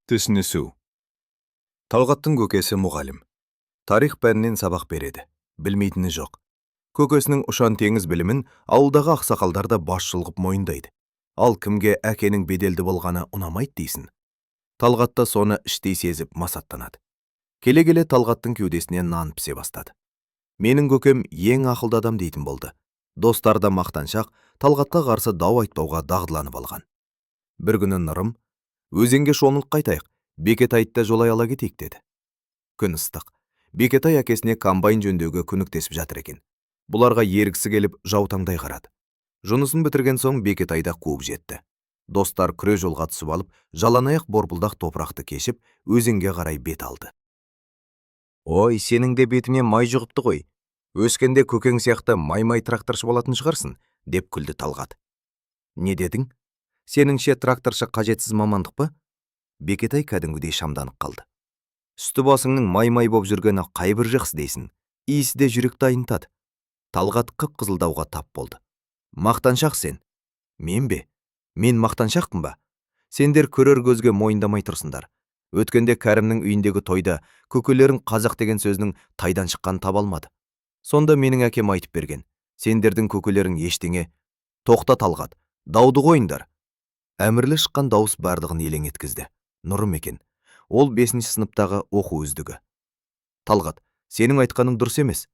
Түсінісу. Талғаттың көкесі мұғалім. Тарих пәнінен сабақ береді. Білмейтіні жоқ. Көкесінің ұшан теңіз білімін ауылдағы ақсақалдар да басшылық мойындайды. Ал кімге әкенің беделді болғаны ұнамайды дейсін. Талғатта соны іштей сезіп масаттанады. Келе-келе Талғаттың кеудесіне нан пісе бастады. Менің көкем ең ақылды адам дейтін болды. Достарда мақтаншақ, Талғатқа қарсы дау айтпауға дағдыланып алған. Бір күні Нұрым, өзенге шомылып қайтайық, Бекетайда жолай ала кетейік деді. Күн ыстық. Бекетай әкесіне комбайн жөндеуге көмектесіп жатыр екен. Бұларға ергісі келіп жаутаңдай қарады. Жұмысын бітірген соң Бекетайда қуып жетті. Достар күре жолға түсіп алып, жалаңаяқ борпылдақ топырақты кешіп, өзенге қарай бет алды. Ой, сенің де бетіңе май жұғыпты ғой. Өскенде көкең сияқты май тракторшы болатын шығарсың, деп күлді Талғат. Не дедің? Сеніңше тракторшы қажетсіз мамандық па? Бекетай кәдімгідей шамданып қалды. Үсті басыңның май боп жүргені қай бір жақсы дейсің? Иісі де жүректі айнытады. Талғат қып-қызылдауға тап болды. Мақтаншақ сен. Мен бе? Мен мақтаншақпын ба? Сендер көрер көзге мойындамай тұрсыңдар. Өткенде Кәрімнің үйіндегі тойда көкелерің қазақ деген сөзінің тайдан шыққан таба алмады. Сонда менің әкем айтып берген. Сендердің көкелерің ештеңе. Тоқта Талғат, дауды қойыңдар. Әмірлі шыққан дауыс бардығын елең еткізді. Нұрым екен. Ол 5-ші сыныптағы оқу үздігі. Талғат, сенің айтқаның дұрыс емес.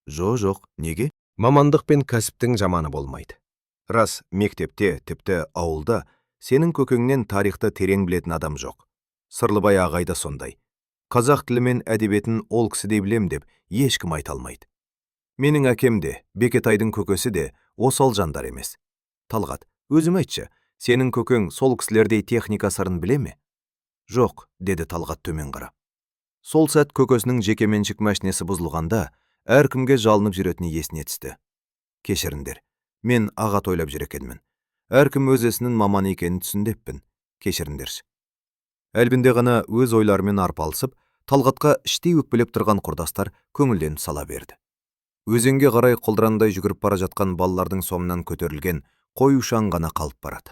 Жоқ, неге? Мамандық пен кәсіптің жаманы болмайды. Рас, мектепте, тіпті ауылда сенің көкеңнен тарихты терең білетін адам жоқ. Сырлыбай ағай да сондай. Қазақ тілі мен әдебиетін ол кісідей білем деп ешкім айта алмайды. Менің әкем де, Бекетайдың көкесі де осал жандар емес. Талғат, өзім айтшы, сенің көкең сол кісілердей техника сырын біле ме? Жоқ, деді Талғат төмен қарап. Сол сәт көкесінің жекеменшік машинесі бұзылғанда, әркімге жалынып жүретіні есіне түсті. Кешіріңдер, мен аға тойлап жүр екенмін. Әркім өз ісінің маманы екенін түсіндеппін. Кешіріңдерші. Әлбінде ғана өз ойларымен арпалысып, Талғатқа іштей өкпелеп тұрған құрдастар көңілден сала берді. Өзенге қарай құлдыраңдай жүгіріп бара жатқан балалардың соңынан көтерілген қой ұшан ғана қалып барады.